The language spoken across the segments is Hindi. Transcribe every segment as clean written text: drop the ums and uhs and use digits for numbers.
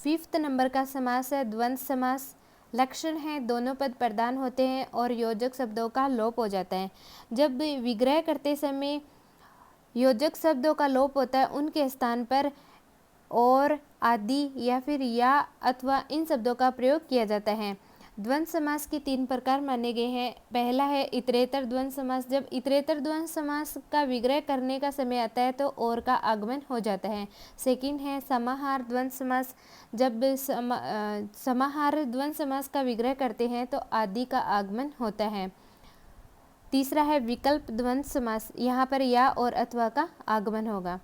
5th नंबर का समास है द्वंद्व समास। लक्षण है दोनों पद प्रधान होते हैं और योजक शब्दों का लोप हो जाता है। जब विग्रह करते समय योजक शब्दों का लोप होता है उनके स्थान पर और, आदि या फिर या अथवा इन शब्दों का प्रयोग किया जाता है। द्वंद्व समास के 3 प्रकार माने गए हैं। पहला है इतरेतर द्वंद्व समास। जब इतरेतर द्वंद्व समास का विग्रह करने का समय आता है तो और का आगमन हो जाता है। सेकंड है समाहार द्वंद्व समास। जब समाहार द्वंद्व समास का विग्रह करते हैं तो आदि का आगमन होता है। तीसरा है विकल्प द्वंद्व समास। यहाँ पर या और अथवा का आगमन होगा।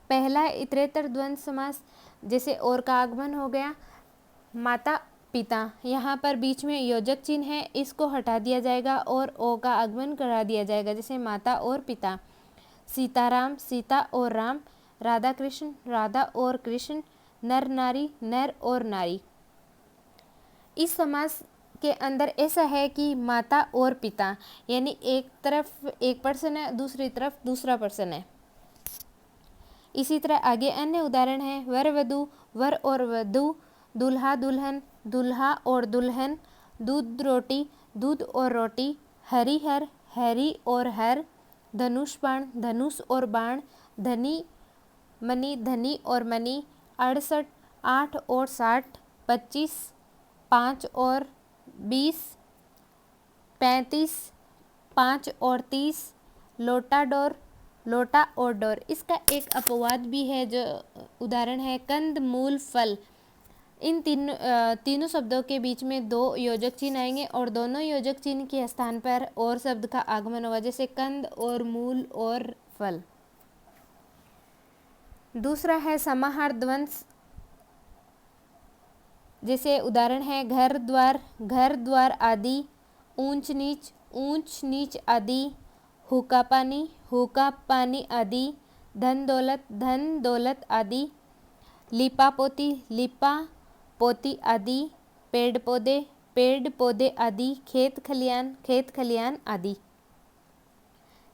पहला है इतरेतर द्वंद्व समास, जैसे और का आगमन हो गया। माता पिता, यहाँ पर बीच में योजक चिन्ह है, इसको हटा दिया जाएगा और ओ का आगमन करा दिया जाएगा, जैसे माता और पिता। सीताराम, सीता और राम। राधा कृष्ण, राधा और कृष्ण। नर नारी, नर और नारी। इस समास के अंदर ऐसा है कि माता और पिता, यानी एक तरफ एक पर्सन है, दूसरी तरफ दूसरा पर्सन है। इसी तरह आगे अन्य उदाहरण है वर वधू, वर और वधू। दूल्हा दुल्हन, दूल्हा और दुल्हन। दूध रोटी, दूध और रोटी। हरिहर, हरि और हर। धनुष बाण, धनुष और बाण। धनी मनी, धनी और मनी। 68, 8 और 60। 25, 5 और 20। 35, 5 और 30। लोटा डोर, लोटा और डोर। इसका एक अपवाद भी है जो उदाहरण है कंद मूल फल। इन तीनों शब्दों के बीच में 2 योजक चिन्ह आएंगे और दोनों योजक चिन्ह के स्थान पर और शब्द का आगमन होगा, जैसे कंद और मूल और फल। दूसरा है समाहार द्वंद्व, जैसे उदाहरण है घर द्वार, घर द्वार आदि। ऊंच नीच, ऊंच नीच आदि। हुक्का पानी, हुक्का पानी आदि। धन दौलत, धन दौलत आदि। लिपा पोती, लिपा पोती आदि। पेड़ पौधे, पेड़ पौधे आदि। खेत खलियान, खेत खलियान आदि।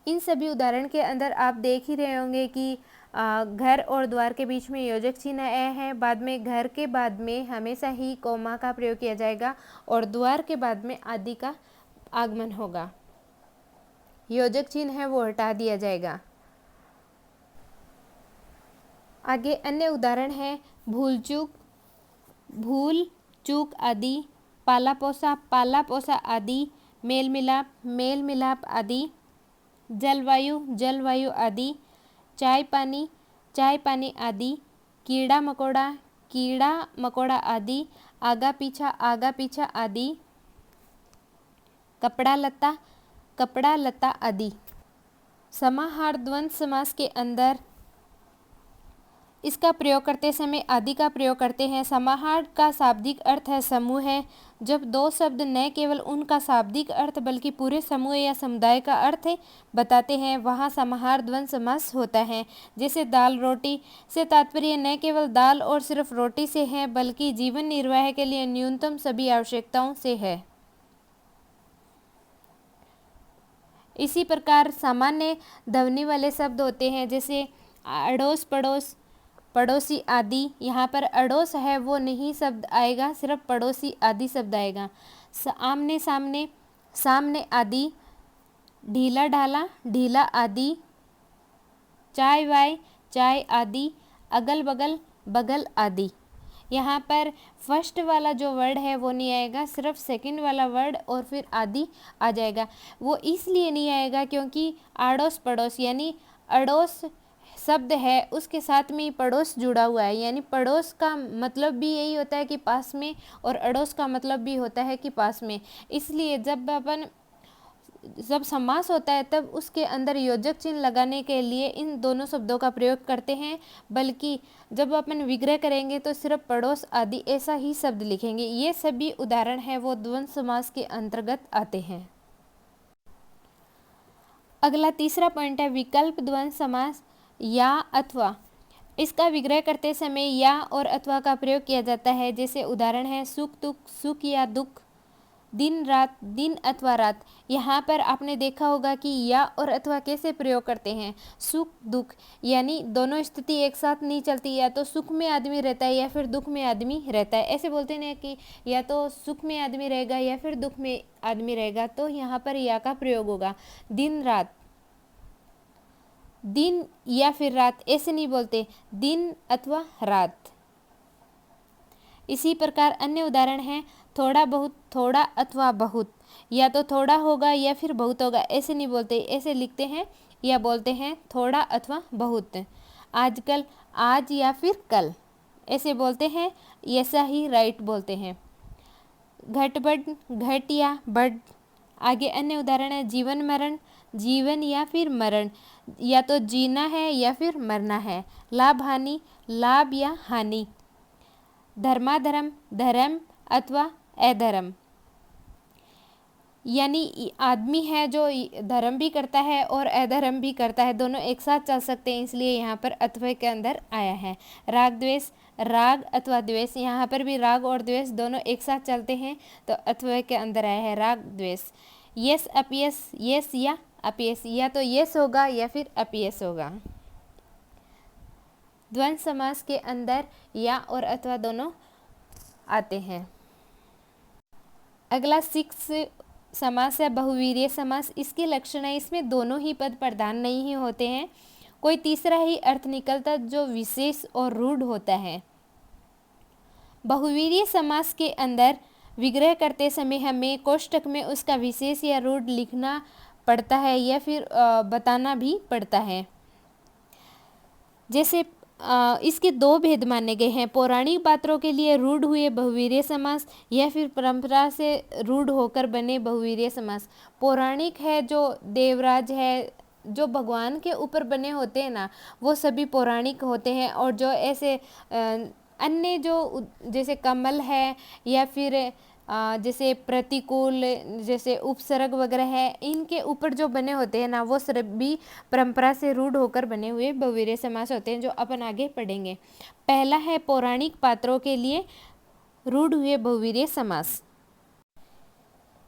इन सभी उदाहरण के अंदर आप देख ही रहे होंगे कि घर और द्वार के बीच में योजक चिन्ह आया है। बाद में घर के बाद में हमेशा ही कोमा का प्रयोग किया जाएगा और द्वार के बाद में आदि का आगमन होगा। योजक चिन्ह है वो हटा दिया जाएगा। आगे अन्य उदाहरण है भूल चूक, भूल चूक आदि। पाला पोसा आदि। मेल मिलाप, मेल मिलाप आदि। जलवायु, जलवायु आदि। चाय पानी आदि। कीड़ा मकोड़ा आदि। आगा पीछा आदि। कपड़ा लत्ता आदि। समाहार द्वंद्व समास के अंदर इसका प्रयोग करते समय आदि का प्रयोग करते हैं। समाहार का शाब्दिक अर्थ है समूह है। जब 2 शब्द न केवल उनका शाब्दिक अर्थ बल्कि पूरे समूह या समुदाय का अर्थ बताते हैं, वहाँ समाहार द्वंद्व समास होता है। जैसे दाल रोटी से तात्पर्य न केवल दाल और सिर्फ रोटी से है बल्कि जीवन निर्वाह के लिए न्यूनतम सभी आवश्यकताओं से है। इसी प्रकार सामान्य ध्वनि वाले शब्द होते हैं, जैसे अड़ोस पड़ोस, पड़ोसी आदि। यहाँ पर अड़ोस है वो नहीं शब्द आएगा, सिर्फ पड़ोसी आदि शब्द आएगा। आमने सामने, सामने आदि। ढीला ढाला, ढीला आदि। चाय वाय, चाय आदि। अगल बगल, बगल आदि। यहाँ पर फर्स्ट वाला जो वर्ड है वो नहीं आएगा, सिर्फ सेकंड वाला वर्ड और फिर आदि आ जाएगा। वो इसलिए नहीं आएगा क्योंकि आड़ोस पड़ोस यानी अड़ोस शब्द है उसके साथ में ही पड़ोस जुड़ा हुआ है, यानी पड़ोस का मतलब भी यही होता है कि पास में, और अड़ोस का मतलब भी होता है कि पास में। इसलिए जब समास होता है तब उसके अंदर योजक चिन्ह लगाने के लिए इन दोनों शब्दों का प्रयोग करते हैं, बल्कि जब अपन विग्रह करेंगे तो सिर्फ पड़ोस आदि ऐसा ही शब्द लिखेंगे। ये सभी उदाहरण है वो द्वंद्व समास के अंतर्गत आते हैं। अगला तीसरा पॉइंट है विकल्प द्वंद्व समास। या अथवा, इसका विग्रह करते समय या और अथवा का प्रयोग किया जाता है। जैसे उदाहरण है सुख दुख, सुख या दुख। दिन रात, दिन अथवा रात। यहाँ पर आपने देखा होगा कि या और अथवा कैसे प्रयोग करते हैं। सुख दुख, यानी दोनों स्थिति एक साथ नहीं चलती, या तो सुख में आदमी रहता है या फिर दुख में आदमी रहता है। ऐसे बोलते हैं कि या तो सुख में आदमी रहेगा या फिर दुख में आदमी रहेगा, तो यहाँ पर या का प्रयोग होगा। दिन रात, दिन या फिर रात ऐसे नहीं बोलते, दिन अथवा रात। इसी प्रकार अन्य उदाहरण हैं थोड़ा बहुत, थोड़ा अथवा बहुत। या तो थोड़ा होगा या फिर बहुत होगा, ऐसे नहीं बोलते, ऐसे लिखते हैं या बोलते हैं थोड़ा अथवा बहुत। आजकल, आज या फिर कल, ऐसे बोलते हैं, ऐसा ही राइट बोलते हैं। घट बढ़, घट या बढ़। आगे अन्य उदाहरण है जीवन मरण, जीवन या फिर मरण। या तो जीना है या फिर मरना है। लाभ हानि, लाभ या हानि। धर्माधर्म, धर्म अथवा अधर्म, यानी आदमी है जो धर्म भी करता है और अधर्म भी करता है, दोनों एक साथ चल सकते हैं, इसलिए यहाँ पर अथवा के अंदर आया है। राग द्वेष, राग अथवा द्वेष, यहाँ पर भी राग और द्वेष दोनों एक साथ चलते हैं, तो अथवा के अंदर आया है राग द्वेष। यस अपयस, यस या अपयस, या तो यस होगा या फिर अपयस होगा। द्वंद्व समास के अंदर या और अथवा दोनों आते हैं। अगला 6 समास है बहुवीर्य समास। इसके लक्षण है इसमें दोनों ही पद प्रधान नहीं ही होते हैं, कोई तीसरा ही अर्थ निकलता जो विशेष और रूढ़ होता है। बहुवीर्य समास के अंदर विग्रह करते समय हमें कोष्ठक में उसका विशेष या रूढ़ लिखना पड़ता है या फिर बताना भी पड़ता है। जैसे इसके 2 भेद माने गए हैं, पौराणिक पात्रों के लिए रूढ़ हुए बहुवीर्य समास या फिर परंपरा से रूढ़ होकर बने बहुवीर्य समास। पौराणिक है जो देवराज है, जो भगवान के ऊपर बने होते हैं ना, वो सभी पौराणिक होते हैं। और जो ऐसे अन्य जो जैसे कमल है या फिर जैसे प्रतिकूल, जैसे उपसर्ग वगैरह है, इनके ऊपर जो बने होते हैं ना, वो सभी परंपरा से रूढ़ होकर बने हुए बहुवीर्य समास होते हैं, जो अपन आगे पढ़ेंगे। पहला है पौराणिक पात्रों के लिए रूढ़ हुए बहुवीर्य समास।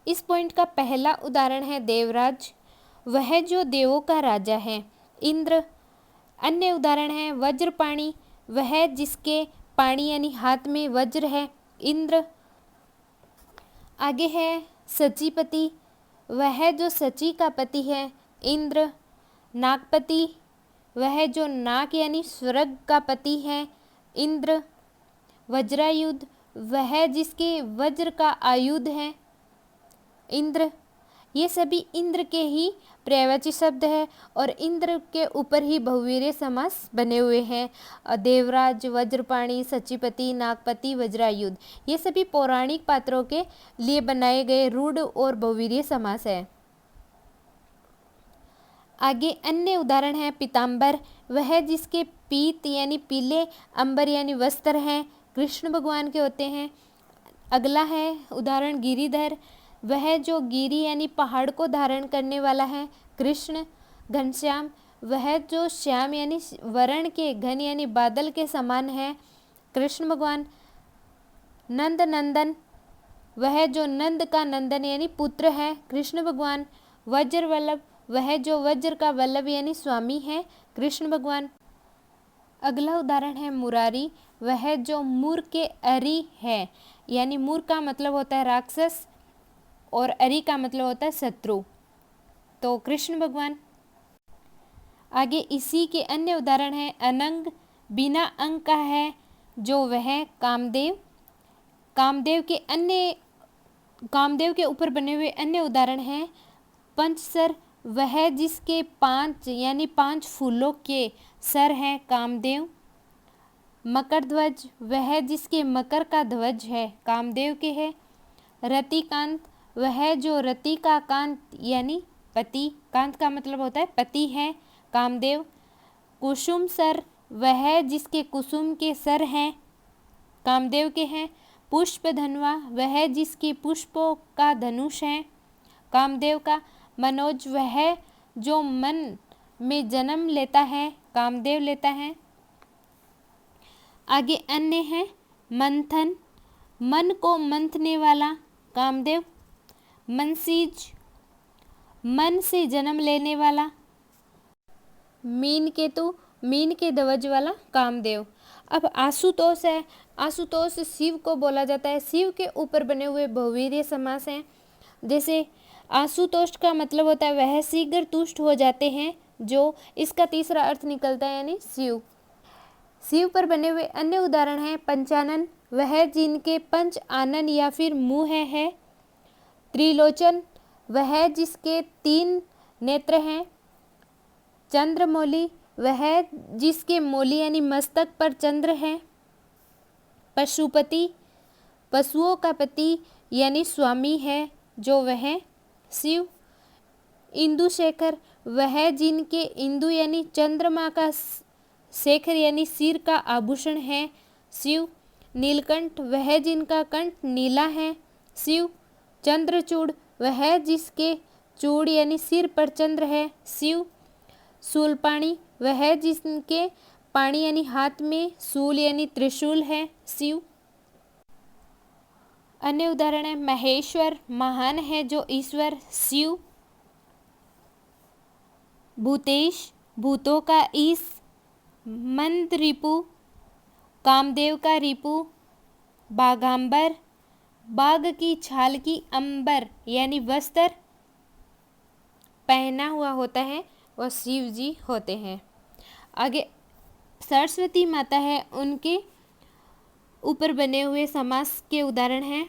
इस पॉइंट का पहला उदाहरण है देवराज, वह जो देवों का राजा है। इंद्र। अन्य उदाहरण है वज्रपाणी, वह जिसके पाणी यानी हाथ में वज्र है, इंद्र। आगे है सचीपति, वह जो सची का पति है, इंद्र। नागपति, वह जो नाग यानी स्वर्ग का पति है, इंद्र। वज्रायुध, वह जिसके वज्र का आयुध है, इंद्र। ये सभी इंद्र के ही पर्यायवाची शब्द है और इंद्र के ऊपर ही बहुवीर्य समास बने हुए हैं। देवराज, वज्रपाणी, सचीपति, नागपति, वज्रायुध, ये सभी पौराणिक पात्रों के लिए बनाए गए रूढ़ और बहुवीर्य समास है। आगे अन्य उदाहरण है पीताम्बर, वह जिसके पीत यानी पीले, अंबर यानी वस्त्र हैं, कृष्ण भगवान के होते हैं। अगला है उदाहरण गिरिधर, वह जो गिरी यानी पहाड़ को धारण करने वाला है, कृष्ण। घनश्याम, वह जो श्याम यानी वर्ण के, घन यानी बादल के समान है, कृष्ण भगवान। नंद नंदन, वह जो नंद का नंदन यानी पुत्र है, कृष्ण भगवान। वज्र वल्लभ, वह जो वज्र का वल्लभ यानी स्वामी है, कृष्ण भगवान। अगला उदाहरण है मुरारी, वह जो मूर के अरि है, यानी मूर का मतलब होता है राक्षस और अरि का मतलब होता है शत्रु, तो कृष्ण भगवान। आगे इसी के अन्य उदाहरण है अनंग, बिना अंग का है जो वह कामदेव। कामदेव के ऊपर बने हुए अन्य उदाहरण हैं पंचसर, वह जिसके 5 यानी 5 फूलों के सर हैं, कामदेव। मकर ध्वज, वह जिसके मकर का ध्वज है, कामदेव के है। रतिकांत, वह जो रति का कांत यानी पति, कांत का मतलब होता है पति है, कामदेव। कुसुम सर, वह जिसके कुसुम के सर हैं, कामदेव के हैं। पुष्प धनवा, वह जिसके पुष्पों का धनुष है, कामदेव का। मनोज, वह जो मन में जन्म लेता है, कामदेव लेता है। आगे अन्य है मंथन, मन को मंथने वाला, कामदेव। मनसीज, मन से जन्म लेने वाला। मीन केतु, मीन के ध्वज वाला कामदेव। अब आशुतोष है, आशुतोष शिव को बोला जाता है, शिव के ऊपर बने हुए बहुवीर्य समास हैं। जैसे आशुतोष का मतलब होता है वह शीघ्र तुष्ट हो जाते हैं, जो इसका तीसरा अर्थ निकलता है यानी शिव। शिव पर बने हुए अन्य उदाहरण हैं पंचानन, वह जिनके पंच आनन या फिर मुँह है। त्रिलोचन, वह जिसके 3 नेत्र हैं। चंद्रमौली, वह जिसके मौली यानी मस्तक पर चंद्र है। पशुपति, पशुओं का पति यानी स्वामी है जो वह शिव। इंदुशेखर, वह जिनके इंदु यानी चंद्रमा का शेखर यानी सिर का आभूषण है शिव। नीलकंठ, वह जिनका कंठ नीला है शिव। चंद्रचूड़, वह जिसके चूड़ यानी सिर पर चंद्र है शिव। शूलपाणी, वह जिनके पाणी यानी हाथ में शूल यानी त्रिशूल है शिव। अन्य उदाहरण है महेश्वर, महान है जो ईश्वर शिव। भूतेश, भूतों का ईश। मंद रिपु, कामदेव का रिपु। बागांबर, बाघ की छाल की अंबर यानी वस्त्र पहना हुआ होता है और शिव जी होते हैं। आगे सरस्वती माता है, उनके ऊपर बने हुए समास के उदाहरण हैं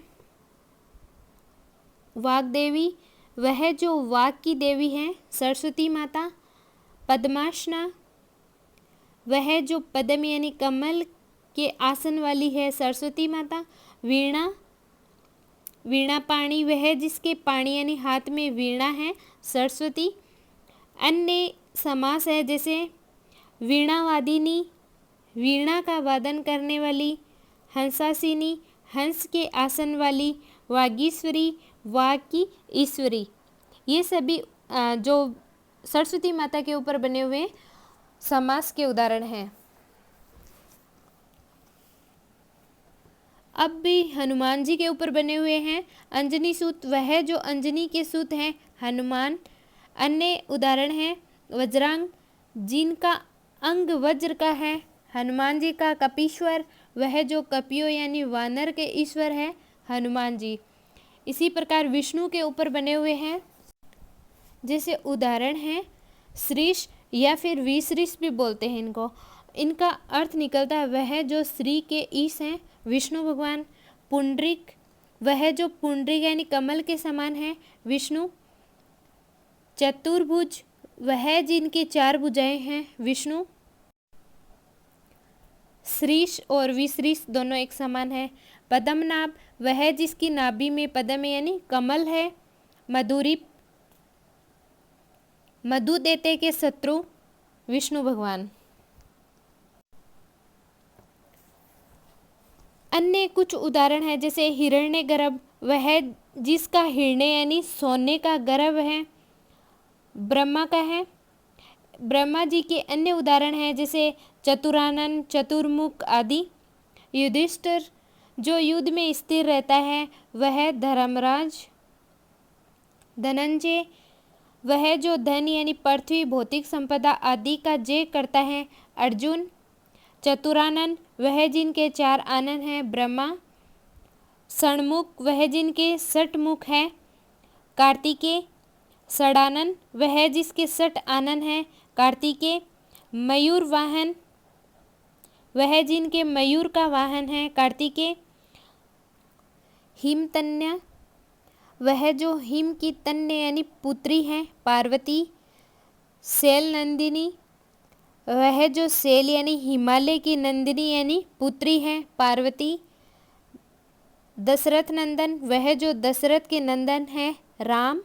वाग्देवी, वह जो वाग की देवी है सरस्वती माता। पद्मासना, वह जो पद्म यानी कमल के आसन वाली है सरस्वती माता। वीणा, वीणा पाणी, वह जिसके पाणी यानी हाथ में वीणा है सरस्वती। अन्य समास है जैसे वीणावादिनी, वीणा का वादन करने वाली। हंसासिनी, हंस के आसन वाली। वागीश्वरी, वाग की ईश्वरी। ये सभी जो सरस्वती माता के ऊपर बने हुए समास के उदाहरण हैं। अब भी हनुमान जी के ऊपर बने हुए हैं अंजनी सूत, वह जो अंजनी के सूत हैं हनुमान। अन्य उदाहरण हैं वज्रांग, जिनका अंग वज्र का है। हनुमान जी का कपीश्वर, वह जो कपियों यानी वानर के ईश्वर है हनुमान जी। इसी प्रकार विष्णु के ऊपर बने हुए हैं जैसे उदाहरण हैं श्रीश या फिर विश्रीश भी बोलते हैं इनको। इनका अर्थ निकलता है वह जो श्री के ईश हैं विष्णु भगवान। पुंडरीक, वह जो पुंडरीक यानी कमल के समान है विष्णु। चतुर्भुज, वह जिनकी 4 भुजाएं हैं विष्णु। श्रीश और विश्रीश दोनों एक समान है। पद्मनाभ, वह जिसकी नाभि में पद्म यानी कमल है। मधुरीप, मधु देते के शत्रु विष्णु भगवान। अन्य कुछ उदाहरण है जैसे हिरण्यगर्भ, वह जिसका हिरण्य यानी सोने का गर्भ है ब्रह्मा का है। ब्रह्मा जी के अन्य उदाहरण हैं जैसे चतुरानन, चतुर्मुख आदि। युधिष्ठिर, जो युद्ध में स्थिर रहता है वह धर्मराज। धनंजय, वह जो धन यानी पृथ्वी भौतिक संपदा आदि का जय करता है अर्जुन। चतुरानन, वह जिनके 4 आनन हैं ब्रह्मा। षण्मुख, वह जिनके 6 मुख हैं कार्तिकेय। षडानन, वह जिसके 6 आनन हैं कार्तिकेय। मयूर वाहन, वह जिनके मयूर का वाहन है कार्तिकेय। हिमतन्या, वह जो हिम की तन्य यानी पुत्री है पार्वती। शैल नंदिनी, वह जो शैल यानी हिमालय की नंदिनी यानी पुत्री है पार्वती। दशरथ नंदन, वह जो दशरथ के नंदन है राम।